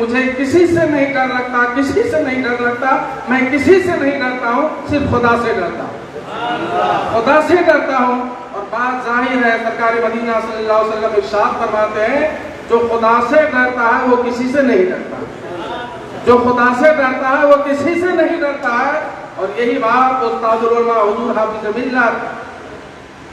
مجھے کسی سے نہیں ڈر لگتا، کسی سے نہیں ڈر لگتا، میں کسی سے نہیں ڈرتا ہوں، صرف خدا سے ڈرتا ہوں، خدا سے ڈرتا ہوں۔ اور بات ظاہر ہے، سرکار مدینہ صلی اللہ علیہ وسلم ارشاد فرماتے ہیں جو خدا سے ڈرتا ہے وہ کسی سے نہیں ڈرتا، جو خدا سے ڈرتا ہے وہ کسی سے نہیں ڈرتا ہے۔ اور یہی بات استاد العلماء حضور حافظ ملت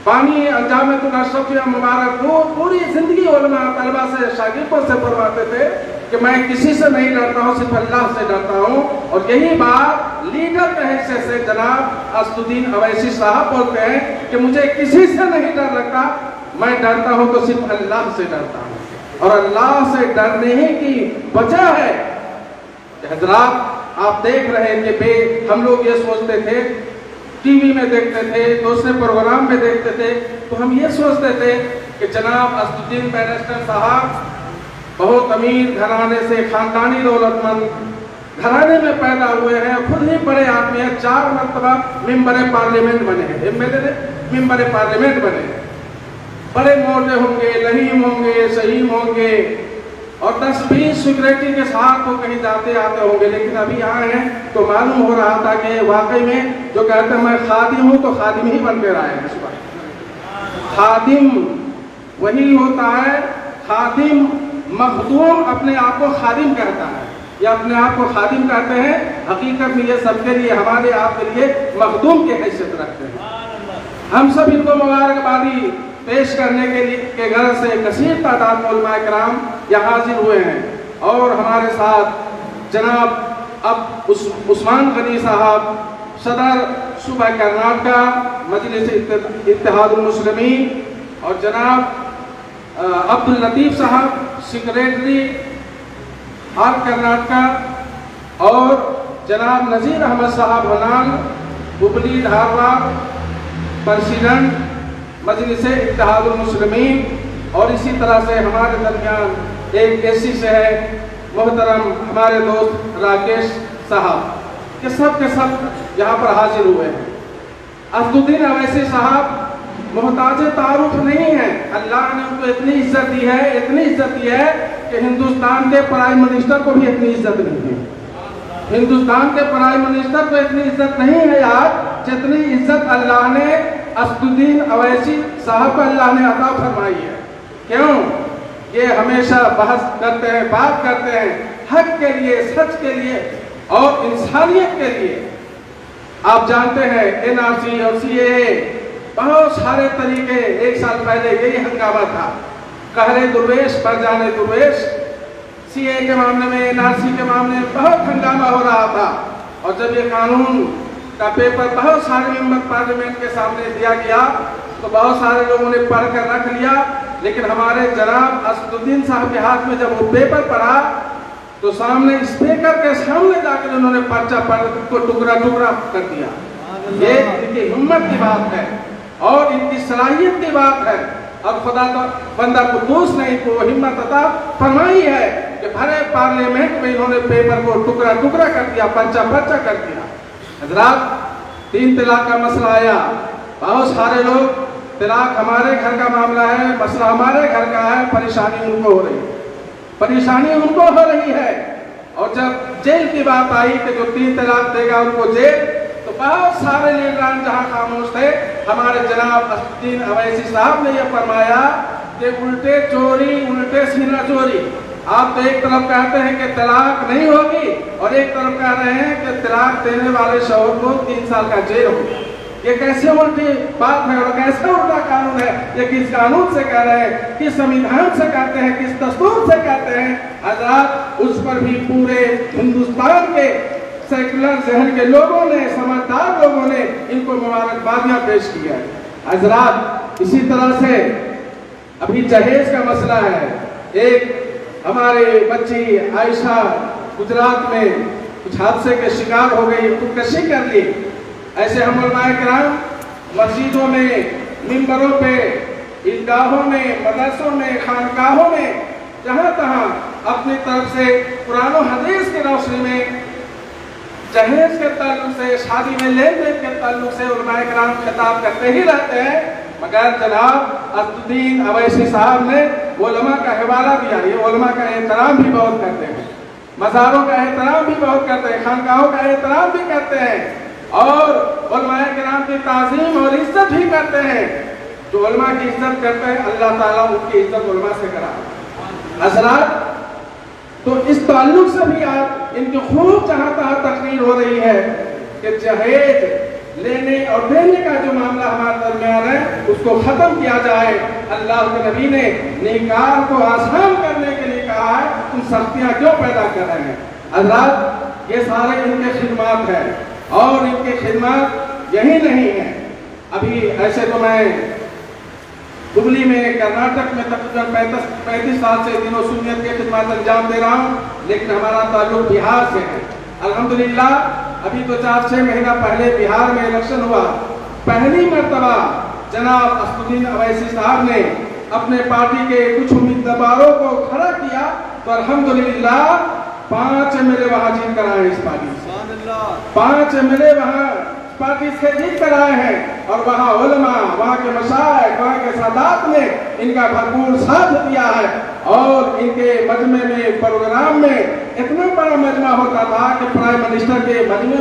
بانی الجامعۃ الاشرفیہ مبارک وہ پوری زندگی علماء طلبہ سے شاگردوں سے فرماتے تھے کہ میں کسی سے نہیں ڈرتا ہوں، صرف اللہ سے ڈرتا ہوں۔ اور یہی بات لیڈر کے حیثیت سے جناب اسد الدین اویسی صاحب بولتے ہیں کہ مجھے کسی سے نہیں ڈر لگتا، میں ڈرتا ہوں تو صرف اللہ سے ڈرتا ہوں۔ اور اللہ سے ڈرنے ہی کی وجہ ہے حضرات آپ دیکھ رہے ہیں کہ ہم لوگ یہ سوچتے تھے، ٹی وی میں دیکھتے تھے، دوسرے پروگرام میں دیکھتے تھے، تو ہم یہ سوچتے تھے کہ جناب اسد الدین بیرسٹر صاحب بہت امیر گھرانے سے، خاندانی دولت مند گھرانے میں پیدا ہوئے ہیں، خود ہی بڑے آدمی ہیں، 4 مرتبہ ممبر پارلیمنٹ بنے ہیں، ممبر پارلیمنٹ بنے ہیں، بڑے موٹے ہوں گے، لہیم ہوں گے، سہیم ہوں گے، اور 10-20 سیکورٹی کے ساتھ وہ کہیں جاتے آتے ہوں گے، لیکن ابھی آئے ہیں تو معلوم ہو رہا تھا کہ واقعی میں جو کہتے ہیں میں خادم ہوں تو خادم ہی بن کے رہے ہیں۔ خادم وہی ہوتا ہے، خادم مخدوم اپنے آپ کو خادم کہتا ہے یا اپنے آپ کو خادم کہتے ہیں، حقیقت میں یہ سب کے لیے ہمارے آپ کے لیے مخدوم کی حیثیت رکھتے ہیں۔ ہم سب ان کو مبارکبادی پیش کرنے کے غرض سے کثیر تعداد میں علماء کرام یہاں حاضر ہوئے ہیں، اور ہمارے ساتھ جناب عثمان غنی صاحب صدر صوبہ کرناٹکا مجلس اتحاد المسلمین، اور جناب عبد اللطیف صاحب سیکریٹری آل کرناٹکا، اور جناب نذیر احمد صاحب ہنال ہبلی دھارواڑ پریزیڈنٹ مجلس اتحاد المسلمین، اور اسی طرح سے ہمارے درمیان ایک ایسی سے ہے محترم ہمارے دوست راکیش صاحب، کہ سب یہاں پر حاضر ہوئے ہیں۔ اسد الدین اویسی صاحب محتاج تعارف نہیں ہے، اللہ نے ان کو اتنی عزت دی ہے، اتنی عزت دی ہے کہ ہندوستان کے پرائم منسٹر کو بھی اتنی عزت نہیں ہے، ہندوستان کے پرائم منسٹر کو اتنی عزت نہیں ہے یار، جتنی عزت اللہ نے اسد الدین اویسی صاحب کو اللہ نے عطا فرمائی ہے۔ کیوں؟ یہ ہمیشہ بحث کرتے ہیں، بات کرتے ہیں حق کے لیے، سچ کے لیے اور انسانیت کے لیے۔ آپ جانتے ہیں NRC اور CAA بہت سارے طریقے، 1 سال پہلے یہی ہنگامہ تھا، قہر درویش پر جانے درویش، CAA کے معاملے میں، NRC کے معاملے میں بہت ہنگامہ ہو رہا تھا، اور جب یہ قانون کا پیپر بہت سارے ممبر پارلیمنٹ کے سامنے دیا گیا تو بہت سارے لوگوں نے پڑھ کر رکھ لیا، لیکن ہمارے جناب اسد الدین صاحب کے ہاتھ میں جب وہ پیپر پڑھا تو سامنے اسپیکر کے سامنے جا کر انہوں نے پرچہ پڑھ کو ٹکڑا ٹکڑا کر دیا۔ یہ ان کی ہمت کی بات ہے اور ان کی صلاحیت کی بات ہے، اور خدا تو بندہ قدوس نے ان کو ہمت عطا فرمائی ہے کہ بھرے پارلیمنٹ میں انہوں نے پیپر کو ٹکڑا ٹکڑا کر دیا، پرچہ کر دیا۔ حضرات 3 طلاق کا مسئلہ آیا، بہت سارے لوگ طلاق ہمارے گھر کا معاملہ ہے، مسئلہ ہمارے گھر کا ہے، پریشانی ان کو ہو رہی ہے، پریشانی ان کو ہو رہی ہے۔ اور جب جیل کی بات آئی کہ جو 3 طلاق دے گا ان کو جیل، تو بہت سارے لیڈران جہاں خاموش تھے، ہمارے جناب اسد الدین اویسی صاحب نے یہ فرمایا کہ الٹے چوری الٹے سینہ چوری۔ آپ تو ایک طرف کہتے ہیں کہ طلاق نہیں ہوگی اور ایک طرف کہہ رہے ہیں کہ طلاق دینے والے شوہر کو 3 سال کا جیل ہوگا۔ یہ کیسے الٹی بات ہے اور کیسے الٹا قانون ہے؟ یہ کس قانون سے کہہ رہے ہیں، کس سمویدھان سے کہتے ہیں، کس دستور سے کہتے ہیں؟ حضرات اس پر بھی پورے ہندوستان کے سیکولر ذہن کے لوگوں نے، سمجھدار لوگوں نے ان کو مبارکبادیاں پیش کیا ہے۔ حضرات اسی طرح سے ابھی جہیز کا مسئلہ ہے، ایک ہمارے بچی عائشہ گجرات میں کچھ حادثے کے شکار ہو گئی، خودکشی کر لی۔ ایسے ہم علماء کرام مسجدوں میں، ممبروں پہ، عیدگاہوں میں، مدرسوں میں، خانقاہوں میں، جہاں تہاں اپنی طرف سے قرآن و حدیث کی روشنی میں جہیز کے تعلق سے، شادی میں لین دین کے تعلق سے علماء کرام خطاب کرتے ہی رہتے ہیں، مگر جناب اسد الدین اویسی صاحب نے علماء کا حوالہ دیا۔ یہ علماء کا احترام بھی بہت کرتے ہیں، मज़ारों का एहतराम भी बहुत करते हैं, खानकाहों का एहतराम भी करते हैं और उलमाए किराम की ताज़ीम और इज्जत भी करते हैं। जो उलमा की इज्जत करते हैं, अल्लाह ताला उनकी इज्जत उलमा से करा। हज़रात, तो इस ताल्लुक से भी आज इनकी खूब जहाँ तहाँ तकरीर हो रही है कि जहेज लेने और देने का जो मामला हमारे दरमियान है उसको ख़त्म किया जाए। अल्लाह के नबी ने निकाह को आसान करने के लिए कहा है, तुम सख्तियाँ क्यों पैदा कर रहे हैं? हज़रात, ये सारे इनके खिदमात हैं और इनके खिदमात यही नहीं है। अभी ऐसे तो मैं हुबली में कर्नाटक में तकरीबन 35 साल से दिनों सुन्नियत के खिदमत अंजाम दे रहा हूँ, लेकिन हमारा ताल्लुक बिहार से है। अल्हम्दुलिल्लाह, अभी तो 4-6 महीना पहले बिहार में इलेक्शन हुआ। पहली मर्तबा जनाब असदुद्दीन अवैसी साहब ने अपने पार्टी के कुछ उम्मीदवारों को खड़ा किया तो अल्हम्दुलिल्लाह 5 एमएलए वहाँ जीत कर आए। इस पार्टी से 5 एमएलए वहाँ पार्टी से जीत कर आए हैं और वहाँ उलमा, वहाँ के मशाइख, वहाँ के सादात ने इनका भरपूर साथ दिया है। और इनके मजमे में, प्रोग्राम में इतना बड़ा मजमा होता था कि प्राइम मिनिस्टर के मजमे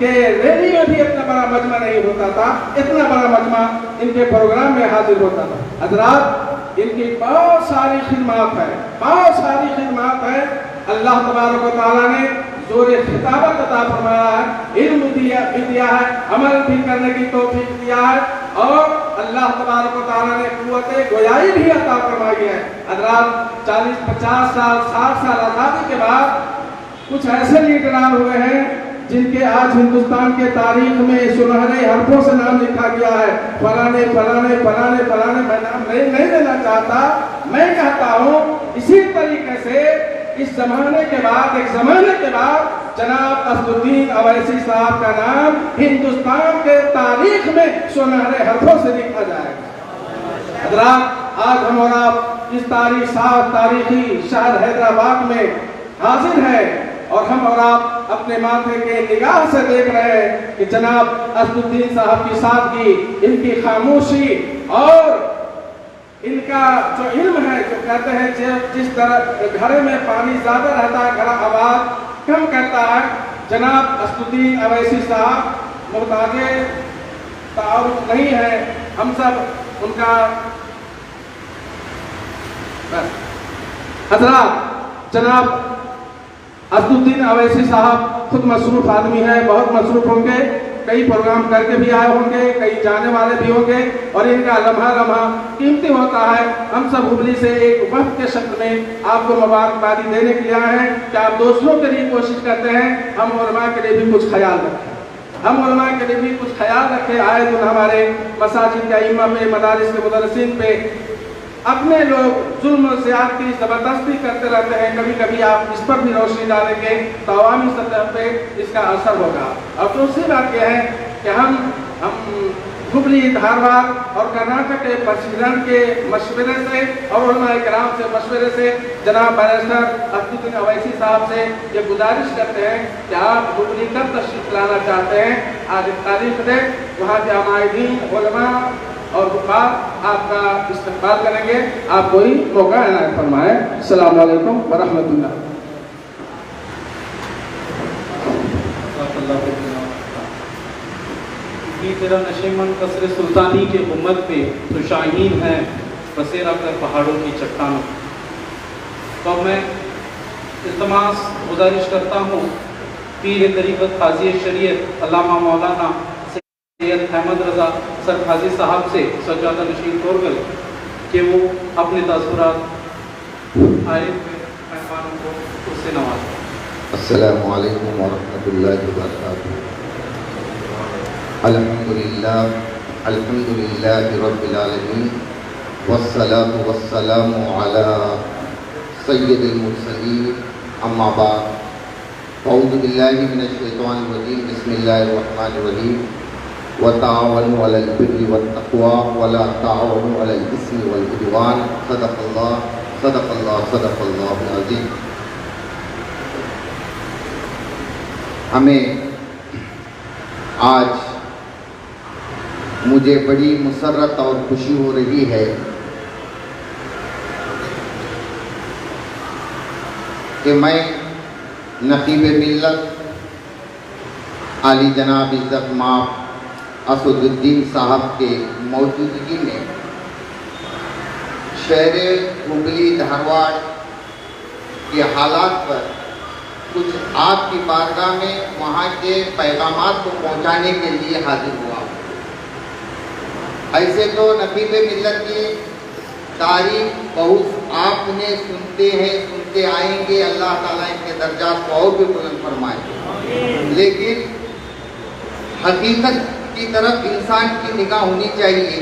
के रैली में भी इतना बड़ा मजमा नहीं होता था, इतना बड़ा मजमा इनके प्रोग्राम में हाजिर होता था। हज़रात, इनकी बहुत सारी खिदमत है, बहुत सारी खिदमत है। अल्लाह तबारक व तआला ने जोरे खिताबत अता फरमाया है, इल्म दिया है, अमल भी करने की तौफीक दिया है और अल्लाह तबारक व तआला ने कुव्वते गोयाई भी अता फरमाई है। हज़रात, 40-50 साल 60 साल आज़ादी के बाद कुछ ऐसे लीडरान हुए हैं जिनके आज हिंदुस्तान के तारीख में सुनहरे हरफों से नाम लिखा गया है। फलाने फलाने फलाने फलाने, मैं नाम नहीं लेना चाहता। मैं कहता हूँ इसी तरीके से इस जमाने के बाद, एक जमाने के बाद जनाब असदुद्दीन अवैसी साहब का नाम हिंदुस्तान के तारीख में सुनहरे हरफों से लिखा जाएगा। हज़रात, आज हम और आप इस तारीखी शहर हैदराबाद में हाजिर है और हम और आप अपने माथे के निगाह से देख रहे हैं कि जनाब असदुद्दीन साहब की सादगी, इनकी खामोशी और इनका जो इल्म है, जो कहते हैं जिस तरह घरे में पानी ज्यादा रहता है, घड़ा आवाज कम करता है। जनाब असदुद्दीन अवैसी साहब मुहताजे तारुफ नहीं है, हम सब उनका हज़रात, जनाब असदुद्दीन अवैसी साहब खुद मसरूफ आदमी है, बहुत मसरूफ होंगे, कई प्रोग्राम करके भी आए होंगे, कई जाने वाले भी होंगे और इनका लम्हा कीमती होता है। हम सब हुबली से एक वक्त के शक्ल में आपको मुबारकबादी देने के लिए आए हैं कि आप दूसरों के लिए कोशिश करते हैं, हम उलमा के लिए भी कुछ ख्याल रखें, हम उलमा के लिए भी कुछ ख्याल रखें। आए दिन हमारे मसाजिद के इमाम पे, मदारिस के मुदर्रिसीन पे अपने लोग जुल्म ज़्यादती ज़बरदस्ती करते रहते हैं। कभी कभी आप इस पर भी रोशनी डालेंगे तो अवामी सतह पे इसका असर होगा। और दूसरी बात यह है कि हम हुबली, धारवाड़ और कर्नाटक के प्रेसिडेंट के मशवरे से और उलमाए किराम से मशवरे से जनाब बैरिस्टर असदुद्दीन अवैसी साहब से ये गुजारिश करते हैं कि आप हुबली कब तशरीफ लाना चाहते हैं, आज तारीख दें, वहाँ के अमायदीन, उलमा और हुफ़ाज़ आपका इस्तक़बाल करेंगे। आप कोई मौका इनायत फरमाएं। अस्सलामु अलैकुम व रहमतुल्लाह। तेरा नशेमन कसरे सुल्तानी के उम्मत पे तो शाहीन है बसेरा कर पहाड़ों की चट्टानों। तो मैं इल्तमास गुजारिश करता हूँ पीर तरीक़त क़ाज़ी शरीयत अल्लामा मौलाना सैयद अहमद रज़ा सर क़ाज़ी साहब से सज्जादा नशीन तोरगल कि वो अपने तासुरात आए मेहमानों को उससे नवाजें। अस्सलामु अलैकुम व रहमतुल्लाहि व बरकातुहू। अल्हम्दुलिल्लाहि रब्बिल आलमीन वस्सलातु वस्सलामु अला सय्यिदिल मुरसलीन अम्मा बाद। अऊज़ु बिल्लाहि मिनश शैतानिर रजीम बिस्मिल्लाहिर रहमानिर रहीम व ताअवनु अलल बिर्रि वत तक़वा व ला ताअवनु अलल इस्मि वल उद्वान। सदक़ल्लाहुल अज़ीम। हमें आज मुझे बड़ी मुसर्रत और खुशी हो रही है कि मैं नकीब मिल्लत आली जनाब इज़्ज़त माप असदुद्दीन साहब के मौजूदगी में शहर हुबली धारवाड़ के हालात पर कुछ आपकी बारगाह में वहाँ के पैगामात को पहुँचाने के लिए हाजिर हुआ। ऐसे तो नकीब मिल्लत की तारीफ बहुत आप उन्हें सुनते हैं, सुनते आएंगे। अल्लाह ताला इनके दर्जात को और भी बुलंद फरमाए। लेकिन हकीकत की तरफ इंसान की निगाह होनी चाहिए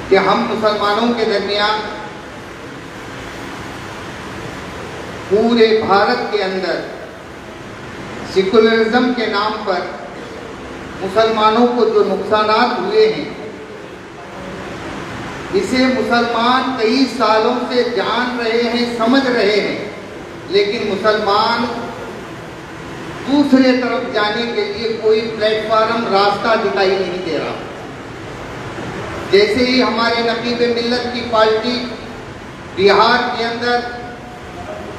कि हम मुसलमानों के दरमियान पूरे भारत के अंदर सेकुलरिज्म के नाम पर मुसलमानों को जो नुकसानात हुए हैं, इसे मुसलमान कई सालों से जान रहे हैं, समझ रहे हैं, लेकिन मुसलमान दूसरे तरफ जाने के लिए कोई प्लेटफॉर्म, रास्ता दिखाई नहीं दे रहा। जैसे ही हमारे नकीब मिल्लत की पार्टी बिहार के अंदर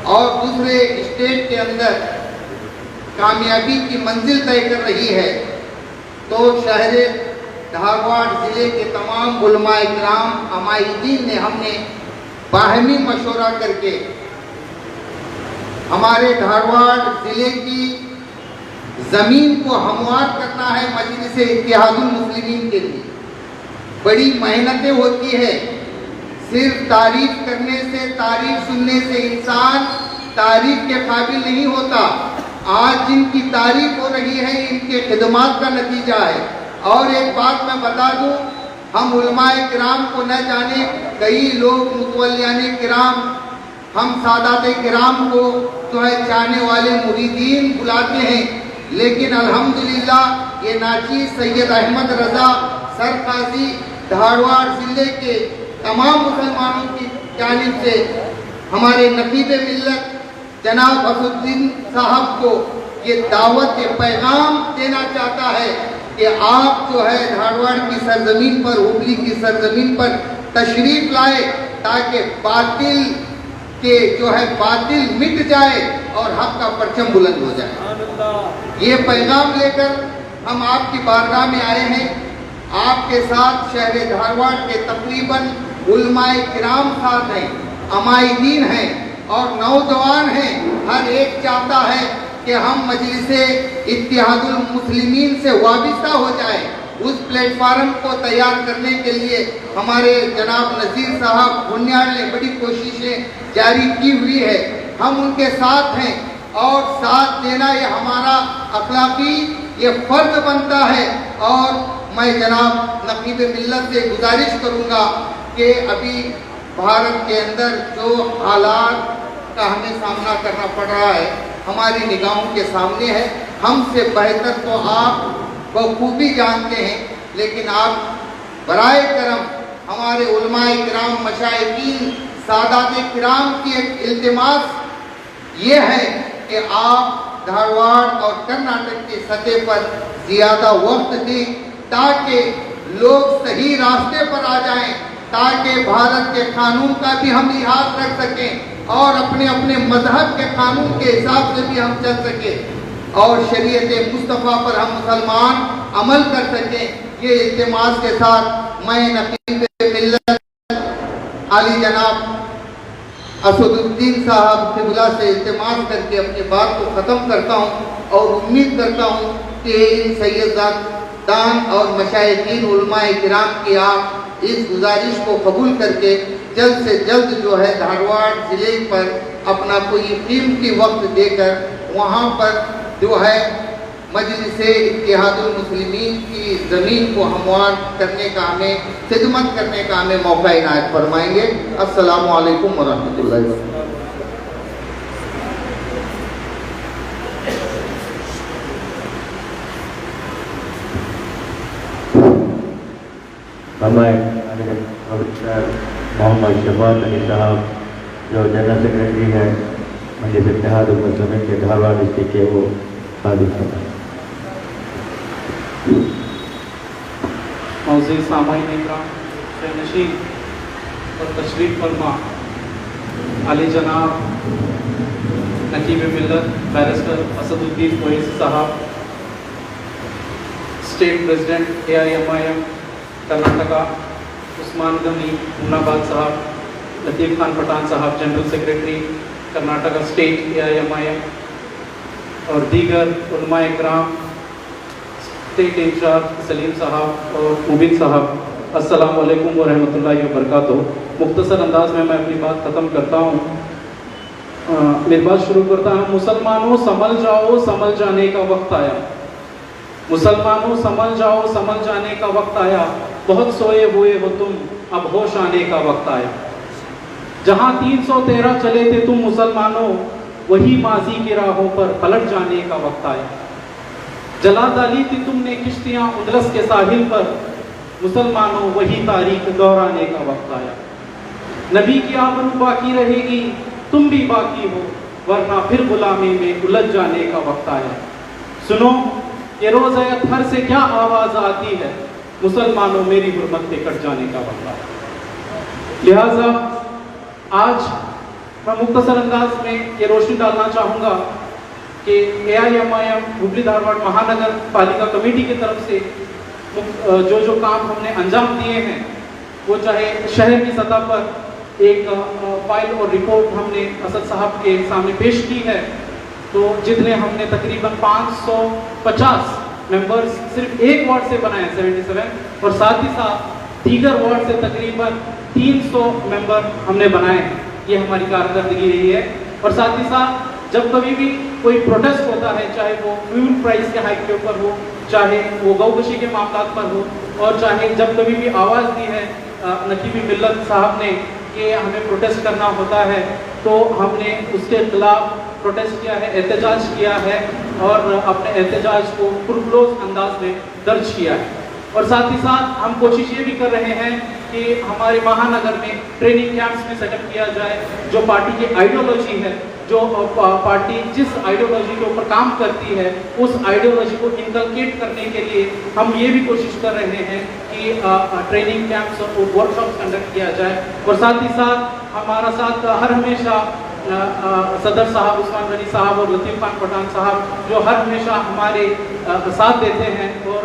और दूसरे स्टेट के अंदर कामयाबी की मंजिल तय कर रही है, तो शहर धारवाड़ ज़िले के तमाम उलमाए किराम, अमाइदीन ने हमने बाहमी मशवरा करके हमारे धारवाड़ ज़िले की ज़मीन को हमवार करना है मजलिस इत्तेहादुल मुस्लिमीन के लिए। बड़ी मेहनतें होती है। सिर्फ तारीफ करने से, तारीफ सुनने से इंसान तारीफ के काबिल नहीं होता। आज जिनकी तारीफ हो रही है, इनके खिदमात का नतीजा है। और एक बात मैं बता दूं, हम उलमाए किराम को न जाने कई लोग मुतवल्लियाने किराम, हम सादाते किराम को जो है चाहने वाले मुरीदीन बुलाते हैं, लेकिन अल्हम्दुलिल्लाह ये नाची सैयद अहमद रज़ा सरकाजी धारवाड़ ज़िले के तमाम मुसलमानों की जानिब से हमारे नकीब मिल्लत जनाब असदुद्दीन साहब को ये दावत के पैगाम देना चाहता है कि आप जो है धारवाड़ की सरजमीन पर, हुबली की सरजमीन पर तशरीफ लाए, ताकि बातिल के जो है बातिल मिट जाए और हक का परचम बुलंद हो जाए। ये पैगाम लेकर हम आपकी बारगाह में आए हैं। आपके साथ शहर धारवाड़ के तकरीबन उलमाए किराम साथ हैं, अमाइदीन हैं और नौजवान हैं। हर एक चाहता है कि हम मजलिसे इत्तेहादुल मुस्लिमीन से वाबिस्ता हो जाए। उस प्लेटफार्म को तैयार करने के लिए हमारे जनाब नज़ीर साहब बुनियाद ने बड़ी कोशिशें जारी की हुई है। हम उनके साथ हैं और साथ देना ये हमारा अखलाकी ये फ़र्ज बनता है। और मैं जनाब नकीब मिल्लत से गुजारिश करूँगा कि अभी भारत के अंदर जो हालात का हमें सामना करना पड़ रहा है, हमारी निगाहों के सामने है। हमसे बेहतर तो आप बखूबी जानते हैं, लेकिन आप बराए करम हमारे उलमाए किराम, मशाइखीन, सादाते किराम की एक इल्तिमास ये है कि आप धारवाड़ और कर्नाटक की सतह पर ज़्यादा वक्त दें, ताकि लोग सही रास्ते पर आ जाएं, ताकि भारत के कानून का भी हम लिहाज रख सकें और अपने अपने मजहब के कानून के हिसाब से भी हम चल सकें और शरीयत मुस्तफ़ा पर हम मुसलमान अमल कर सकें। ये इल्तिमास के साथ मैं नकीब मिल्लत आली जनाब असदुद्दीन साहब क़िबला से इल्तिमास करके अपनी बात को ख़त्म करता हूँ और उम्मीद करता हूँ कि इन सैयदान और मशाइखीन उलमाए किराम की आप इस गुजारिश को कबूल करके जल्द से जल्द जो है धारवाड़ ज़िले पर अपना कोई कीमती वक्त देकर वहाँ पर जो है मजलिस इत्तेहादुल मुस्लिमीन की ज़मीन को हमवार करने का, हमें खिदमत करने का हमें मौका इनायत फरमाएंगे। अस्सलामु अलैकुम वरहमतुल्लाहि वबरकातुहू। हमारे मोहम्मद शफात अली साहब जो जनरल सेक्रेटरी हैं मजलिस इत्तेहादुल मुस्लिमीन के धारवाड़ डिस्ट्रिक्ट के, वो हाजिर हैं। मौज़ूद सामाईन इकराम, नशीन और तशरीफ फरमा आली जनाब नकीब मिल्लत barrister Asaduddin Owaisi sahab, state president AIMIM Karnataka Usman Gani Humnabad sahab, Latif Khan Pathan sahab general secretary Karnataka state AIMIM और दीगर उलमाए इकराम, स्टेट इंचार्ज सलीम साहब और मुबीन साहब, अस्सलाम वालेकुम व रहमतुल्लाहि व बरकातुहू। मुख्तसर अंदाज में मैं अपनी बात ख़त्म करता हूँ। मेरी बात शुरू करता हूँ। मुसलमानों संभल जाओ, संभल जाने का वक्त आया। मुसलमानों संभल जाओ, संभल जाने का वक्त आया। बहुत सोए हुए हो तुम, अब होश आने का वक्त आया। जहाँ 313 चले थे तुम मुसलमानों, वही माजी की राहों पर पलट जाने का वक्त आया। जला डाली थी तुमने किश्तियाँ उंदलस के साहिल पर, मुसलमानों वही तारीख दोहराने का वक्त आया। नबी की आबरू बाकी रहेगी, तुम भी बाकी हो, वरना फिर गुलामी में उलझ जाने का वक्त आया। सुनो ये रोज़ अतहर से क्या आवाज़ आती है, मुसलमानों मेरी हुर्मत पे कट जाने का वक्त आया। लिहाजा आज मैं मुख्तसर अंदाज में ये रोशनी डालना चाहूँगा कि AIMIM हुबली धारवाड़ महानगर पालिका कमेटी की तरफ से जो काम हमने अंजाम दिए हैं, वो चाहे शहर की सतह पर एक फाइल और रिपोर्ट हमने असद साहब के सामने पेश की है, तो जितने हमने तकरीबन 550 मेंबर्स सिर्फ एक वार्ड से बनाए 77, और साथ ही साथ दीगर वार्ड से तकरीबन 300 मेंबर हमने बनाए हैं। ये हमारी कारकर्दगी रही है। और साथ ही साथ जब कभी भी कोई प्रोटेस्ट होता है, चाहे वो फ्यूल प्राइस के हाइक के ऊपर हो, चाहे वो गौकशी के मामला पर हो, और चाहे जब कभी भी आवाज़ दी है नकीबी मिल्लत साहब ने कि हमें प्रोटेस्ट करना होता है, तो हमने उसके खिलाफ प्रोटेस्ट किया है, एहतजाज किया है और अपने एहतजाज को पुरक्लोज अंदाज में दर्ज किया है। और साथ ही साथ हम कोशिश ये भी कर रहे हैं कि हमारे महानगर में ट्रेनिंग कैंप्स में सेटअप किया जाए। जो पार्टी की आइडियोलॉजी है, जो पार्टी जिस आइडियोलॉजी के ऊपर काम करती है, उस आइडियोलॉजी को इनकलकेट करने के लिए हम ये भी कोशिश कर रहे हैं कि ट्रेनिंग कैंप्स और वर्कशॉप्स कंडक्ट किया जाए। और साथ ही साथ हमारा साथ हर हमेशा सदर साहब उस्मान गनी साहब और लतीफ़ खान पठान साहब, जो हर हमेशा हमारे साथ देते हैं और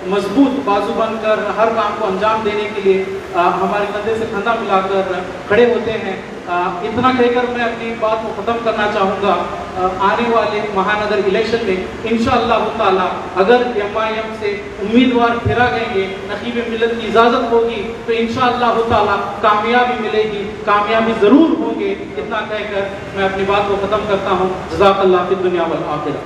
मजबूत बाजू बनकर हर काम को अंजाम देने के लिए हमारे कंधे से कंधा मिलाकर खड़े होते हैं। इतना कहकर मैं अपनी बात को ख़त्म करना चाहूँगा। आने वाले महानगर इलेक्शन में इंशाअल्लाह ताला अगर MIM से उम्मीदवार फिरा गएंगे, नकीब मिल्लत की इजाज़त होगी, तो इंशाअल्लाह ताला कामयाबी मिलेगी, कामयाबी ज़रूर होंगे। इतना कहकर मैं अपनी बात को ख़त्म करता हूँ। जज़ाकल्लाह फिद दुनिया वल आखिरह।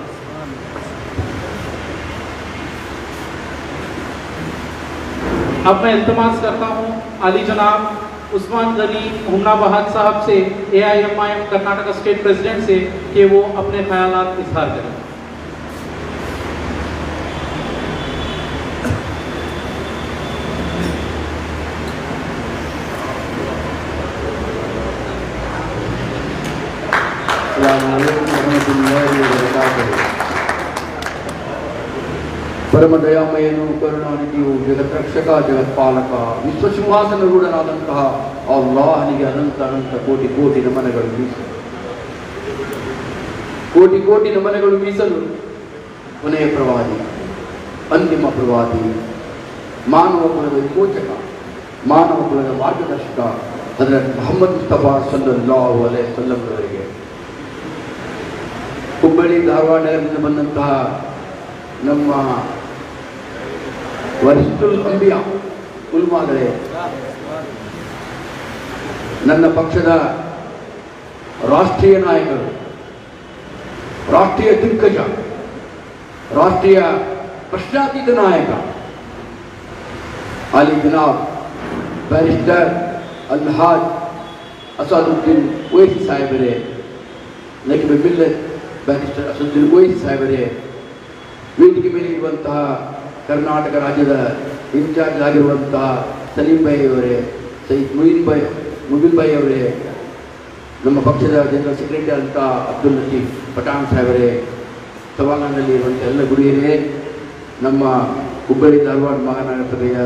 अब मैं इल्तिमास करता हूँ आली जनाब उस्मान गनी हुमनाबाद साहब से, AIMIM कर्नाटका स्टेट प्रेसिडेंट से, कि वो अपने ख्यालात इजहार करें। ಪರಮ ದಯಾಮಯನು ಕರುಣಾನಿಧಿಯು ಜಗತ್ರಕ್ಷಕ ಜಗತ್ಪಾಲಕ ವಿಶ್ವಸಿಂಹಾಸನರೂಢನಾದಂತಹ ಅಲ್ಲಾಹನಿಗೆ ಅನಂತ ಅನಂತ ಕೋಟಿ ಕೋಟಿ ನಮನಗಳು ಮೀಸಲು, ಕೋಟಿ ಕೋಟಿ ನಮನಗಳು ಮೀಸಲು. ಕೊನೆಯ ಪ್ರವಾದಿ, ಅಂತಿಮ ಪ್ರವಾದಿ, ಮಾನವ ಕುಲದ ವಿಮೋಚಕ, ಮಾನವ ಕುಲದ ಮಾರ್ಗದರ್ಶಕ ಹಜರತ್ ಮೊಹಮ್ಮದ್ ಮುಸ್ತಫಾ ಸಲ್ಲಲ್ಲಾಹು ಅಲೈಹಿ ವಸಲ್ಲಂ ಅವರಿಗೆ, ಹುಬ್ಬಳ್ಳಿ ಧಾರವಾಡ ನಗರದಿಂದ ಬಂದಂತಹ ನಮ್ಮ ವರಿಷ್ಠುಲ್ ಅಂಬಿಯಾ ಉಲ್ಮಾಗಳೇ, ನನ್ನ ಪಕ್ಷದ ರಾಷ್ಟ್ರೀಯ ನಾಯಕರು, ರಾಷ್ಟ್ರೀಯ ದಿಗ್ಗಜ, ರಾಷ್ಟ್ರೀಯ ಪ್ರಶ್ನಾತೀತ ನಾಯಕ ಆಲಿ ಜನಾಬ್ ಬ್ಯಾರಿಸ್ಟರ್ ಅಲ್ಹಾಜ್ ಅಸಾದುದ್ದೀನ್ ಓವೈಸಿ ಸಾಹೇಬರೇ, ನಕೀಬ್ ಮಿಲ್ಲತ್ ಬ್ಯಾರಿಸ್ಟರ್ ಅಸಾದುದ್ದೀನ್ ಓವೈಸಿ ಸಾಹೇಬರೇ, ವೇದಿಕೆ ಮೇಲೆ ಇರುವಂತಹ ಕರ್ನಾಟಕ ರಾಜ್ಯದ ಇನ್ಚಾರ್ಜ್ ಆಗಿರುವಂತಹ ಸಲೀಂ ಭಾಯ್ ಅವರೇ, ಸೈಯದ್ ಮುಬೀನ್ ಭಾಯ್ ಅವರೇ, ನಮ್ಮ ಪಕ್ಷದ ಜನರಲ್ ಸೆಕ್ರೆಟರಿ ಅಂತ ಅಬ್ದುಲ್ ಲತೀಫ್ ಪಠಾಣ್ ಸಾಹೇಬರೇ, ಸಭಾಂಗಣದಲ್ಲಿ ಇರುವಂಥ ಎಲ್ಲ ಗುರಿಯರೇ, ನಮ್ಮ ಹುಬ್ಬಳ್ಳಿ ಧಾರವಾಡ ಮಹಾನಗರ ಸಭೆಯ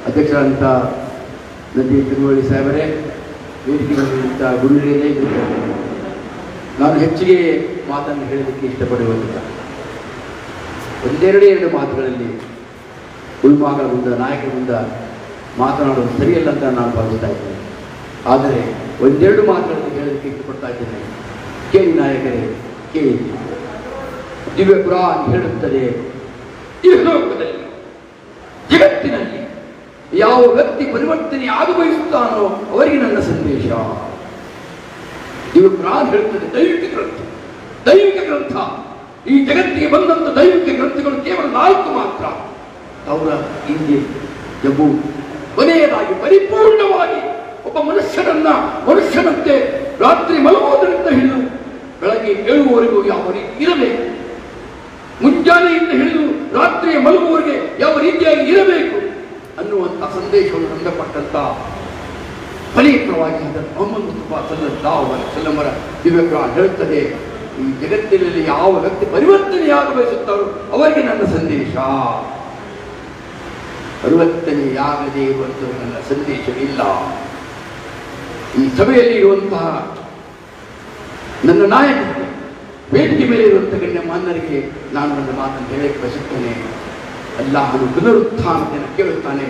ಅಧ್ಯಕ್ಷರಾದಂಥ ನದಿ ತಿರುವಳ್ಳಿ ಸಾಹೇಬರೇ, ವೇದಿಕೆಗಳಿಂದ ಗುರುಗಳೇ ಇರುತ್ತಾರೆ. ನಾನು ಹೆಚ್ಚಿಗೆ ಮಾತನ್ನು ಹೇಳಲಿಕ್ಕೆ ಇಷ್ಟಪಡುವುದಿಲ್ಲ. ಎರಡು ಮಾತುಗಳಲ್ಲಿ ಉಲ್ಮಾಗಳ ಮುಂದೆ ನಾಯಕರ ಮುಂದೆ ಮಾತನಾಡುವುದು ಸರಿಯಲ್ಲ ಅಂತ ನಾನು ಭಾವಿಸ್ತಾ ಇದ್ದೇನೆ. ಆದರೆ ಒಂದೆರಡು ಮಾತುಗಳನ್ನು ಹೇಳಲಿಕ್ಕೆ ಇಷ್ಟಪಡ್ತಾ ಇದ್ದೇನೆ. ಕೇಳಿ ನಾಯಕರೇ, ಕೇಳಿ. ದಿವ್ಯ ಕುರಾನ್ ಹೇಳುತ್ತದೆ, ಈ ಲೋಕದಲ್ಲಿ ಜಗತ್ತಿನಲ್ಲಿ ಯಾವ ವ್ಯಕ್ತಿ ಪರಿವರ್ತನೆ ಆಗ ಬಯಸುತ್ತಾನೋ ಅವರಿಗೆ ನನ್ನ ಸಂದೇಶ. ದಿವ್ಯ ಕುರಾನ್ ಹೇಳುತ್ತದೆ, ದೈವಿಕ ಗ್ರಂಥ. ಈ ಜಗತ್ತಿಗೆ ಬಂದಂತ ದೈವಿಕ ಗ್ರಂಥಗಳು ಕೇವಲ 4 ಮಾತ್ರ. ಅವರ ಹಿಂದೆ ಜಬ್ಬು ಕೊನೆಯದಾಗಿ ಪರಿಪೂರ್ಣವಾಗಿ ಒಬ್ಬ ಮನುಷ್ಯನಂತೆ ರಾತ್ರಿ ಮಲಗುವುದರಿಂದ ಹಿಡಿದು ಬೆಳಗ್ಗೆ ಏಳುವವರೆಗೂ ಯಾವ ರೀತಿ ಇರಬೇಕು, ಮುಂಜಾನೆಯಿಂದ ಹಿಡಿದು ರಾತ್ರಿಯ ಮಲಗುವವರೆಗೆ ಯಾವ ರೀತಿಯಾಗಿ ಇರಬೇಕು ಅನ್ನುವಂಥ ಸಂದೇಶವನ್ನು ನಮ್ಮಪಟ್ಟಂತ ಫಲೀಕವಾಗಿ ಮೊಹಮ್ಮದ್ ಮುಸ್ತಫಾ ಸಲ್ಲಲ್ಲಾಹು ಅಲೈಹಿ ವಸಲ್ಲಂ ದಿವ್ಯ ಕುರಾನ್ ಹೇಳುತ್ತದೆ, ಈ ಜಗತ್ತಿನಲ್ಲಿ ಯಾವ ವ್ಯಕ್ತಿ ಪರಿವರ್ತನೆಯಾಗ ಬಯಸುತ್ತಾರೋ ಅವರಿಗೆ ನನ್ನ ಸಂದೇಶ. ಪರಿವರ್ತನೆಯಾಗದೇ ಇರುವಂತಹ ನನ್ನ ಸಂದೇಶವಿಲ್ಲ. ಈ ಸಭೆಯಲ್ಲಿ ಇರುವಂತಹ ನನ್ನ ನಾಯಕರಿಗೆ, ವೇದಿಕೆ ಮೇಲೆ ಇರುವಂತಹ ಗಣ್ಯ ಮಾನ್ಯರಿಗೆ ನಾನು ನನ್ನ ಮಾತನ್ನು ಹೇಳಕ್ಕೆ ಬಯಸುತ್ತೇನೆ. ಅಲ್ಲಾಹನು ಪುನರುತ್ಥಾನತೆಯನ್ನು ಕೇಳುತ್ತಾನೆ,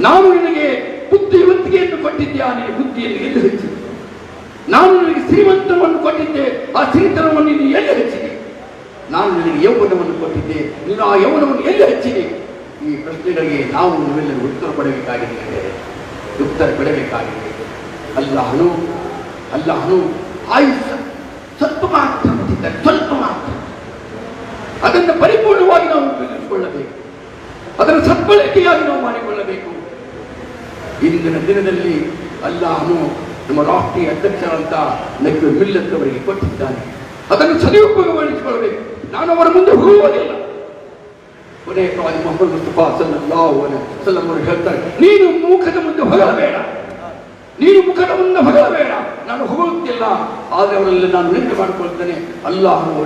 ನಾನು ನಿನಗೆ ಬುದ್ಧಿವಂತಿಕೆಯನ್ನು ಕೊಟ್ಟಿದ್ದೇನೆ, ಬುದ್ಧಿಯನ್ನು ಎಲ್ಲಿ ಹೆಚ್ಚಿದೆ? ನಾನು ನಿನಗೆ ಶ್ರೀಮಂತನವನ್ನು ಕೊಟ್ಟಿದ್ದೆ, ಆ ಶ್ರೀಮಂತನವನ್ನು ನೀನು ಎಲ್ಲಿ ಹೆಚ್ಚಿದೆ? ನಾನು ನಿನಗೆ ಯೌವನವನ್ನು ಕೊಟ್ಟಿದ್ದೆ, ನೀನು ಆ ಯೌವನವನ್ನು ಎಲ್ಲಿ ಹೆಚ್ಚಿದೆ? ಈ ಪ್ರಶ್ನೆಗಳಿಗೆ ನಾವು ನೀವೆಲ್ಲರೂ ಉತ್ತರ ಕೊಡಬೇಕಾಗಿದೆ. ಅಲ್ಲಾಹನು ಆಯುಷ್ಯ ಸ್ವಲ್ಪ ಮಾತ್ರ ಕೊಟ್ಟಿದ್ದಾರೆ, ಸ್ವಲ್ಪ ಮಾತ್ರ. ಅದನ್ನು ಪರಿಪೂರ್ಣವಾಗಿ ನಾವು ಉಪಯೋಗಿಸಿಕೊಳ್ಳಬೇಕು, ಅದರ ಸದ್ಬಳಕೆಯಾಗಿ ನಾವು ಮಾಡಿಕೊಳ್ಳಬೇಕು. ಇಂದಿನ ದಿನದಲ್ಲಿ ಅಲ್ಲಾಹನು ನಮ್ಮ ರಾಷ್ಟ್ರೀಯ ಅಧ್ಯಕ್ಷರಂತ ನಬಿ ಮಿಲ್ಲತ್ ಅವರಿಗೆ ಕೊಟ್ಟಿದ್ದಾನೆ. ಅದನ್ನು ಸದುಪಯೋಗಗೊಳಿಸಿಕೊಳ್ಳಬೇಕು. ನಾನು ಅವರ ಮುಂದೆ ಹೋಗುವುದಿಲ್ಲ. ಕೊನೆಯ ಪ್ರವಾದಿ ಮೊಹಮ್ಮದ್ ಮುಸ್ತಫಾ ಸಲ್ಲಲ್ಲಾಹು ಅಲೈಹಿ ವಸಲ್ಲಂ ಅವರು ಹೇಳ್ತಾರೆ, ನೀನು ಮುಖದ ಮುಂದೆ ಹೊಗಳಬೇಡ, ನಾನು ಹೊಗಳುತ್ತಿಲ್ಲ. ಆದರೆ ಅವರೆಲ್ಲ ನಾನು ನೆನಪು ಮಾಡಿಕೊಳ್ತೇನೆ, ಅಲ್ಲಾಹನು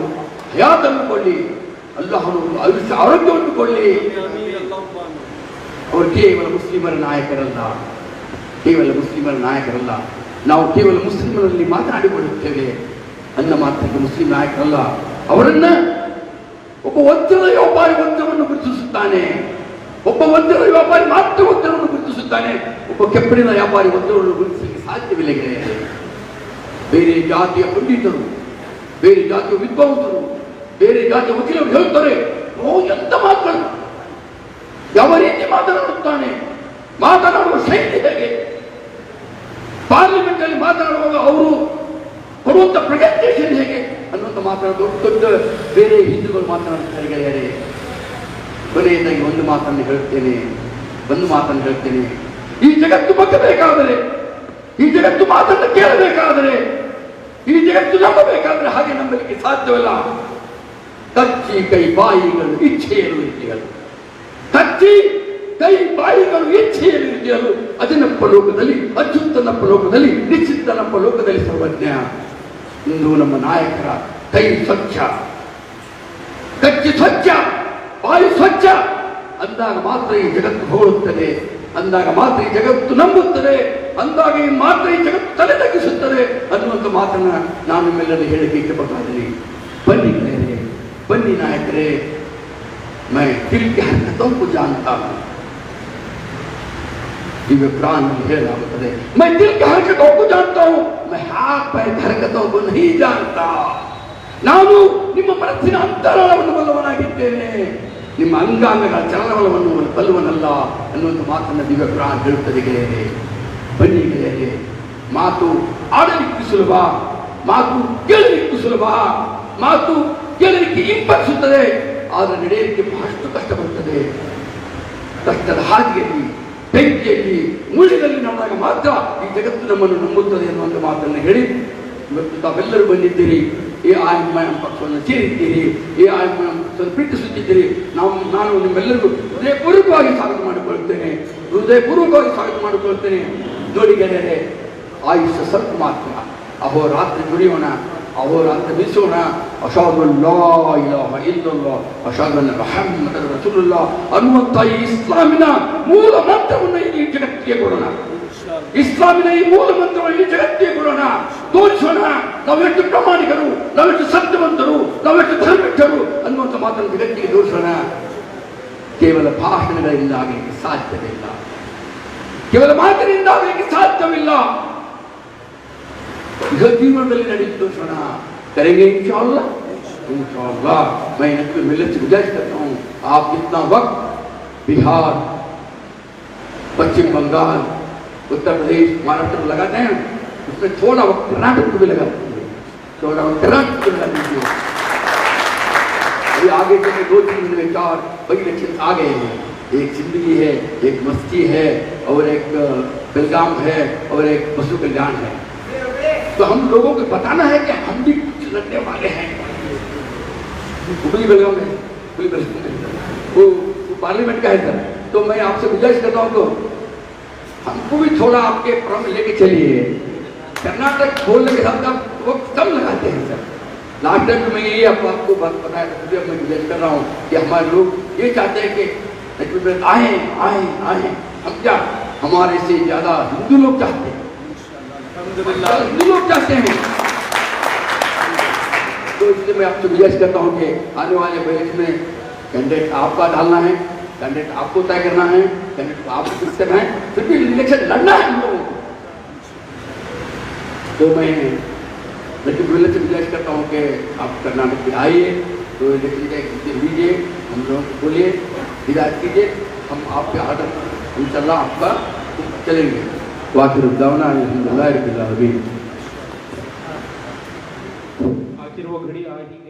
ಹಯಾತನ್ನು ಕೊಳ್ಳಿ, ಅಲ್ಲಾಹನು ಆಯುಷ್ಯ ಆರೋಗ್ಯವನ್ನು ಕೊಳ್ಳಿ. ಅವರು ಕೇವಲ ಮುಸ್ಲಿಮರ ನಾಯಕರಲ್ಲ. ನಾವು ಕೇವಲ ಮುಸ್ಲಿಮರಲ್ಲಿ ಮಾತನಾಡಿಕೊಳ್ಳುತ್ತೇವೆ ಅನ್ನ ಮಾತ್ರಕ್ಕೆ ಮುಸ್ಲಿಂ ನಾಯಕರಲ್ಲ. ಅವರನ್ನ ಒಬ್ಬ ವಜ್ರದ ವ್ಯಾಪಾರಿ ವಜ್ರವನ್ನು ಗುರುತಿಸುತ್ತಾನೆ, ಒಬ್ಬ ವಜ್ರದ ವ್ಯಾಪಾರಿ ಮಾತ್ರ ವಜ್ರವನ್ನು ಗುರುತಿಸುತ್ತಾನೆ, ಒಬ್ಬ ಕೆಪ್ಪಣಿನ ವ್ಯಾಪಾರಿ ವಜ್ರವನ್ನು ಗುರುತಿಸಲಿಕ್ಕೆ ಸಾಧ್ಯವಿಲ್ಲ. ಬೇರೆ ಜಾತಿಯ ಪಂಡಿತರು, ಬೇರೆ ಜಾತಿಯ ವಿದ್ವಾಂಸರು, ಬೇರೆ ಜಾತಿಯ ವಕೀಲರು ಹೇಳ್ತಾರೆ, ಎಂತ ಮಾತುಗಳು, ಯಾವ ರೀತಿ ಮಾತನಾಡುತ್ತಾನೆ, ಮಾತನಾಡುವ ಶೈಲಿ ಹೇಗೆ, ಪಾರ್ಲಿಮೆಂಟ್ ಅಲ್ಲಿ ಮಾತನಾಡುವಾಗ ಅವರು ಕೊಡುವಂತ ಪ್ರೆಸೆಂಟೇಷನ್ ಹೇಗೆ ಅನ್ನುವಂಥ ಮಾತನಾಡೋದು ದೊಡ್ಡ ಬೇರೆ ಹಿಂದೂಗಳು ಮಾತನಾಡುತ್ತಾರೆ. ಗೆಳೆಯರೇ, ಕೊನೆಯದಾಗಿ ಒಂದು ಮಾತನ್ನು ಹೇಳ್ತೇನೆ. ಈ ಜಗತ್ತು ಬಗ್ಗಬೇಕಾದರೆ, ಈ ಜಗತ್ತು ಮಾತನ್ನು ಕೇಳಬೇಕಾದರೆ, ಈ ಜಗತ್ತು ನಂಬಬೇಕಾದ್ರೆ ಹಾಗೆ ನಂಬಲಿಕ್ಕೆ ಸಾಧ್ಯವಿಲ್ಲ. ಕಚ್ಚಿ ಕೈ ಬಾಯಿಗಳು ಇಚ್ಛೆಯರು ಇರ್ತೀಯಲ್ಲ, ಕಚ್ಚಿ ಕೈ ಬಾಯಿಗಳು ಇಚ್ಛೆಯರು ಇರ್ತೀಯಲ್ಲ. ಅಜನಪ್ಪ ಲೋಕದಲ್ಲಿ, ಅಚ್ಯುತನಪ್ಪ ಲೋಕದಲ್ಲಿ, ನಿಶ್ಚಿತನಪ್ಪ ಲೋಕದಲ್ಲಿ ಸರ್ವಜ್ಞ. ಇಂದು ನಮ್ಮ ನಾಯಕರ ಕೈ ಸ್ವಚ್ಛ, ಕಚ್ಚಿ ಸ್ವಚ್ಛ, ಬಾಯಿ ಸ್ವಚ್ಛ ಅಂದಾಗ ಮಾತ್ರ ಈ ಜಗತ್ತು ಹೋಗುತ್ತದೆ, ಅಂದಾಗ ಮಾತ್ರ ಈ ಜಗತ್ತು ನಂಬುತ್ತದೆ, ಅಂದಾಗ ಮಾತ್ರ ಈ ಜಗತ್ತು ತಲೆ ತಗ್ಗಿಸುತ್ತದೆ ಅನ್ನುವಂಥ ಮಾತನ್ನ ನಾನು ನಿಮ್ಮೆಲ್ಲರೂ ಹೇಳಿಕೆ ಇಷ್ಟಪಡ್ತಾ ಇದ್ದೀನಿ. ಬನ್ನಿ ನಾಯಕರೇ, मैं दिल की हरकतों को जानता हूं. दिव्य कुरान में ಹೇಳಲಾಗುತ್ತದೆ, मैं दिल की हरकतों को जानता हूं, मैं हाथ पैर की हरकतों को नहीं जानता. ನಾನು ನಿಮ್ಮ ಮನಸ್ಸಿನ ಅಂತರಾಳವನ್ನು ಬಲ್ಲವನಾಗಿದ್ದೇನೆ, ನಿಮ್ಮ ಅಂಗಾಂಗಗಳ ಚಲನವಲವನ್ನು ಬಲ್ಲವನಲ್ಲ ಅನ್ನುವಂಥ ಮಾತನ್ನು ದಿವ್ಯ ಕುರಾನ್ ಹೇಳುತ್ತದೆ. ಗೆಳೆಯರೇ, ಬನ್ನಿ ಗೆಳೆಯರೇ, ಮಾತು ಆಡಲಿಕ್ಕೆ ಸುಲಭ, ಮಾತು ಕೇಳಲಿಕ್ಕೆ ಸುಲಭ, ಮಾತು ಕೇಳಲಿಕ್ಕೆ ಇಂಪಡಿಸುತ್ತದೆ, ಆದರೆ ನಡೆಯಲಿಕ್ಕೆ ಬಹಳಷ್ಟು ಕಷ್ಟ ಬರುತ್ತದೆ. ಕಷ್ಟದ ಹಾದಿಯಲ್ಲಿ, ಬೆಂಕಿಯಲ್ಲಿ, ಮುಳ್ಳಿನಲ್ಲಿ ನಡೆದಾಗ ಮಾತ್ರ ಈ ಜಗತ್ತು ನಮ್ಮನ್ನು ನಂಬುತ್ತದೆ ಅನ್ನುವಂಥ ಮಾತನ್ನು ಹೇಳಿ ಇವತ್ತು ತಾವೆಲ್ಲರೂ ಬಂದಿದ್ದೀರಿ, ಈ ಆಯಮ್ಮನ ಪಕ್ಷವನ್ನು ಸೇರಿದ್ದೀರಿ, ಈ ಆಯಮ್ಮನ ಪಕ್ಷವನ್ನು ಪ್ರೀತಿಸುತ್ತಿದ್ದೀರಿ. ನಾನು ನಿಮ್ಮೆಲ್ಲರಿಗೂ ಹೃದಯಪೂರ್ವಕವಾಗಿ ಸ್ವಾಗತ ಮಾಡಿಕೊಳ್ಳುತ್ತೇನೆ. ನೋಡಿ ಗೆಳೆಯರೇ, ಆಯುಷ್ಯ ಸ್ವಲ್ಪ ಮಾತ್ರ. ಅಹೋರಾತ್ರಿ ದುಡಿಯೋಣ, ಅಹೋರಾತ್ರಿ ಬೀಸೋಣ. ಅಶಹದು ಅಲ್ಲಾ ಇಲಾಹ ಇಲ್ಲಲ್ಲಾಹ್ ಅಶಹದು ಅನ್ನ ಮುಹಮ್ಮದನ್ ರಸೂಲುಲ್ಲಾಹ್ ಅನ್ನುವಂಥ ಈ ಇಸ್ಲಾಮಿನ ಮೂಲ ಮಂತ್ರವನ್ನು ಈ ಜಗತ್ತಿಗೆ ಕೊಡೋಣ. ಇಸ್ಲಾಮಿನ ಈ ಮೂಲ ಮಂತ್ರವನ್ನು ಜಗತ್ತಿಗೆ ಕೊಡೋಣ, ತೋರಿಸೋಣ. ನಾವೆಷ್ಟು ಪ್ರಾಮಾಣಿಕರು, ನಾವೆಷ್ಟು ಸತ್ಯವಂತರು, ನಾವೆಷ್ಟು ಧರ್ಮಿಷ್ಠರು ಅನ್ನುವಂಥ ಮಾತನ್ನು ಜಗತ್ತಿಗೆ ತೋರಿಸೋಣ. ಕೇವಲ ಭಾಷಣಗಳಿಂದ ಆಗಲಿಕ್ಕೆ ಸಾಧ್ಯವಿಲ್ಲ, ಕೇವಲ ಮಾತಿನಿಂದ ಆಗಲಿಕ್ಕೆ ಸಾಧ್ಯವಿಲ್ಲ. ನಿಜ ಜೀವನದಲ್ಲಿ ನಡೆಸಿ ತೋರಿಸೋಣ. करेंगे इंशाअल्लाह, इंशाअल्लाह. मैं इनकी मिलत से गुजारिश करता हूँ, आप जितना वक्त बिहार, पश्चिम बंगाल, उत्तर प्रदेश, महाराष्ट्र को लगाते हैं, उसमें थोड़ा वक्त कर्नाटक को भी लगा दीजिए, थोड़ा वक्त कर्नाटक को लगा दीजिए. अभी आगे चले 2-3 दिन में 4 बड़ी इलेक्शन आ गए हैं. एक जिंदगी है, एक मस्ती है, और एक बेलगाम है, और एक पशु कल्याण है. तो हम लोगों को बताना है कि हम भी कुछ लड़ने वाले हैं. बेलगाम में वो पार्लियामेंट का है सर. तो मैं आपसे गुजारिश करता हूँ तो हमको भी थोड़ा आपके प्रोग्राम में लेके चलिए. कर्नाटक बोलने के साथ आप वक्त कम लगाते हैं सर. लास्ट टाइम मैं यही आपको बात बताया था, मुझे मैं गुजारिश कर रहा हूँ कि हमारे लोग ये चाहते हैं कि आए आए आए. हम क्या, हमारे से ज्यादा हिंदू लोग चाहते हैं, हिंदू लोग चाहते हैं. तो इसलिए मैं आपसे गुजारिश करता हूँ कि आने वाले इलेक्शन में कैंडिडेट आपका डालना है, कैंडिडेट आपको तय करना है, कैंडिडेट को आपको फिक्स करना है, फिर भी इलेक्शन लड़ना है हम लोगों को. तो मैं लेकिन से गुजारिश करता हूँ कि आप कर्नाटक में आइए, तो इलेक्शन का एक लीजिए, हम लोगों को बोलिए, हिदायत कीजिए, हम आपके आर्डर इंशाल्लाह आपका चलेंगे. वाखिर दावना अल्हम्दुलिल्लाह रब्बिल आलमीन. आखिर वो घड़ी आ ही